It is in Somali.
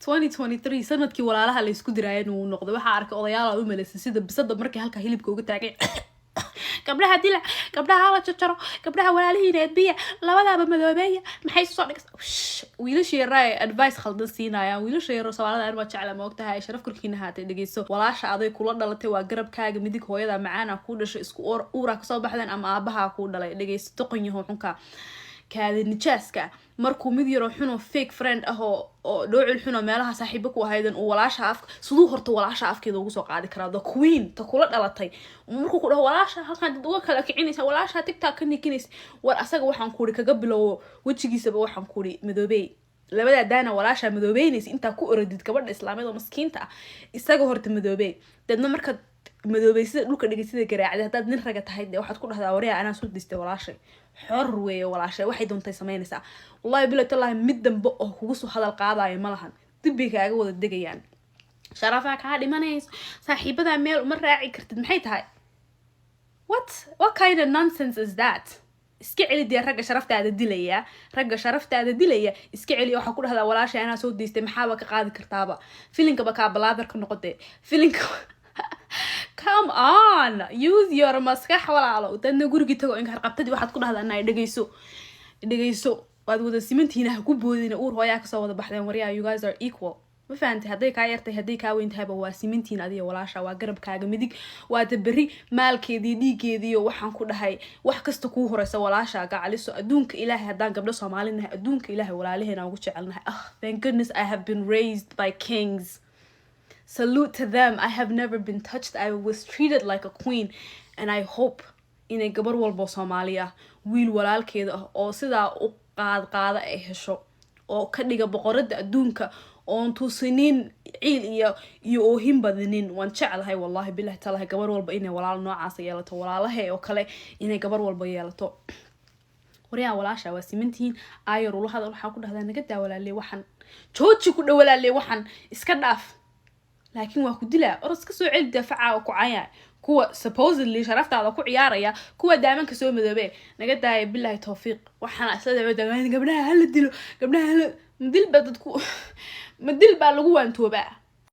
2023 sanadkii walaalaha la isku diraayeen uu noqdo waxa arkay odayaal u maleysay sida bisada markii halka hilibka uga taagay gabdhaha dila gabdhaha la jajaro gabdhaha walaalihiina edbiya labadaaba madoobeeya maxay soo dhigay wiilasha yaray advice khaldan siinayaan wiilasha yaro Soomaalida aan ma jecla ma ogtahay sharaf kurkiina haatay dhageyso walaasha aday kula dhalatay waa garabkaaga midig hooyada macaan ku dhashay isku uura ka soo baxdeen ama aabaha ku dhalay dhageyso toqonyaho xunka kaadi nijaaska markuu mid yaro xuno fake friend ah oo dhoocil xuno meelaha saaxiibo ku ahaydan oo walaasha af sidoo horta walaasha afkeeda ugu soo qaadi karaa the queen ta kula dhalatay markuu ku dhaho walaasha halkan dad uga kala kicinaysa walaasha TikTok ka nikinaysa war asaga waxaan ku kaga bilow wajigiisaba waxaan ku madoobay labada daana walaasha madoobeynaysa inta ku orodid gabadha islaamiyada maskiinta ah isaga horta madoobay dadna marka madoobay sida dhulka dhigisida garaacday hadaad nin raga tahay waxaad ku dhahdaa wariya ana soo distay walaashay xor weeye walaashay waxay doontay sameynaysaa wallahi billahi tallahi mid dambe oo kugu soo hadal qaadayo malahan dibigaaga wada degayaan sharafa ka dhimanayso saaxiibada meel uma raaci kartid maxay tahay what kind of nonsense is that iska celi diya ragga sharaftaada dilaya iska celi waxa ku dhahdaa walaashay ana soo distay maxaa ka qaadi kartaaba filinka ba ka balaader ka noqotay filinka come on use your maskax walaalo dadna guriga tago in ka qabtadi waxaad ku dhahdaa inay dhageyso waad wada simantiina ha ku boodina uur hooyaa ka soo wada baxdeen wariya you guys are equal ma fahanti haday ka yartay haday ka weyntahay ba waa simantiin adiga walaasha waa garabkaaga midig waa tabari maalkeedii dhiigeedii waxaan ku dhahay wax kasta ku horeysa walaasha gacaliso adduunka ilaahay hadaan gabdho Soomaalinahay adduunka ilaahay walaalaheena ugu jecelnahay thank goodness I have been raised by kings. Salute to them. I have never been touched. I was treated like a queen. And I hope in a gabar walbo Somalia wiil walaalkeeda oo sida u qaada ay hesho oo ka dhiga boqorada adduunka oo tusinin ciil iyo oohin badinin waan jecelahay wallahi billahi taala gabar walba inay walaal noocaas yeelato walaalahay oo kale inay gabar walba yeelato wariya walaasha waa simantiin ayar ula hadal waxa ku dhahdaa naga daawalaalay waxan jooji ku dhawalaalay waxan iska dhaaf laakiin waa ku dilaa oros ka soo celi dafaaca oo ku cayay kuwa supposedly sharaftaada ku ciyaaraya kuwa daamanka soo madoobe naga daayay billahi tawfiiq waxana asada gabdhaha hal dilo gabdhaha madil baa lagu waantooba